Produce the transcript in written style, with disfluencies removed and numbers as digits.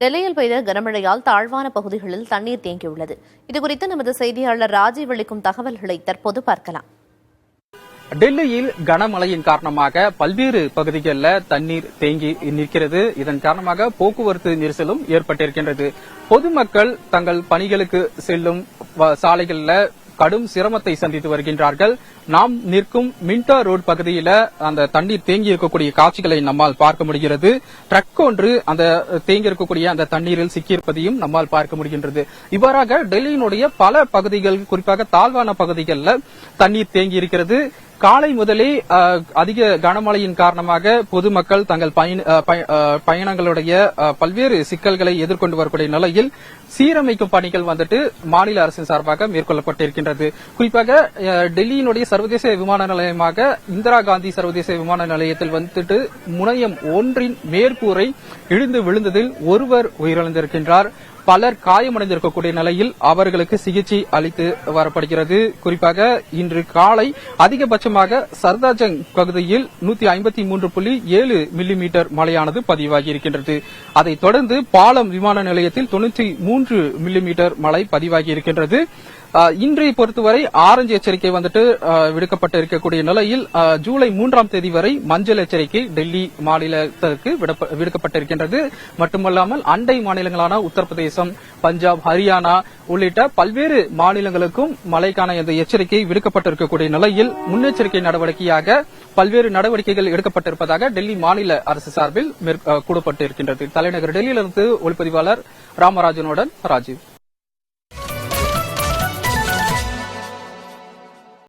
டெல்லியில் பெய்த கனமழையால் தாழ்வான பகுதிகளில் தண்ணீர் தேங்கியுள்ளது. இதுகுறித்து நமது செய்தியாளர் ராஜீவ் அளிக்கும் தகவல்களை தற்போது பார்க்கலாம். டெல்லியில் கனமழையின் காரணமாக பல்வேறு பகுதிகளில் தண்ணீர் தேங்கி நிற்கிறது. இதன் காரணமாக போக்குவரத்து நெரிசலும் ஏற்பட்டிருக்கின்றது. பொதுமக்கள் தங்கள் பணிகளுக்கு செல்லும் சாலைகளில் கடும் சிரமத்தை சந்தித்து வருகின்றார்கள். நாம் நிற்கும் மின்டா ரோடு பகுதியில அந்த தண்ணீர் தேங்கி இருக்கக்கூடிய காட்சிகளை நம்மால் பார்க்க முடிகிறது. ட்ரக் ஒன்று அந்த தேங்கி இருக்கக்கூடிய அந்த தண்ணீரில் சிக்கியிருப்பதையும் நம்மால் பார்க்க முடிகின்றது. இவ்வாறாக டெல்லியினுடைய பல பகுதிகள், குறிப்பாக தாழ்வான பகுதிகளில் தண்ணீர் தேங்கி இருக்கிறது. காலை முதலே அதிக கனமழையின் காரணமாக பொதுமக்கள் தங்கள் பயணங்களுடைய பல்வேறு சிக்கல்களை எதிர்கொண்டு வரக்கூடிய நிலையில் சீரமைக்கும் பணிகள் மாநில அரசின் சார்பாக மேற்கொள்ளப்பட்டிருக்கின்றது. குறிப்பாக டெல்லியினுடைய சர்வதேச விமான நிலையமாக இந்திரா காந்தி சர்வதேச விமான நிலையத்தில் முனையம் ஒன்றின் மேற்கூரை இடிந்து விழுந்ததில் ஒருவர் உயிரிழந்திருக்கின்றார். பலர் காயமடைந்திருக்கக்கூடிய நிலையில் அவர்களுக்கு சிகிச்சை அளித்து வரப்படுகிறது. குறிப்பாக இன்று காலை அதிகபட்சமாக சர்தார்ஜங் பகுதியில் 153.7 மில்லிமீட்டர் மழையானது பதிவாகியிருக்கின்றது. அதைத் தொடர்ந்து பாலம் விமான நிலையத்தில் 93 மில்லிமீட்டர் மழை பதிவாகியிருக்கின்றது. இன்றைய பொறுத்தவரை ஆரஞ்சு எச்சரிக்கை விடுக்கப்பட்டிருக்கக்கூடிய நிலையில் ஜூலை 3ஆம் தேதி வரை மஞ்சள் எச்சரிக்கை டெல்லி மாநிலத்திற்கு விடுக்கப்பட்டிருக்கின்றது. மட்டுமல்லாமல் அண்டை மாநிலங்களான உத்தரப்பிரதேசம், பஞ்சாப், ஹரியானா உள்ளிட்ட பல்வேறு மாநிலங்களுக்கும் மழைக்கான இந்த எச்சரிக்கை விடுக்கப்பட்டிருக்கக்கூடிய நிலையில் முன்னெச்சரிக்கை நடவடிக்கையாக பல்வேறு நடவடிக்கைகள் எடுக்கப்பட்டிருப்பதாக டெல்லி மாநில அரசு சார்பில் கூறப்பட்டிருக்கின்றது. தலைநகர் டெல்லியிலிருந்து ஒளிப்பதிவாளர் ராமராஜனுடன் ராஜீவ்.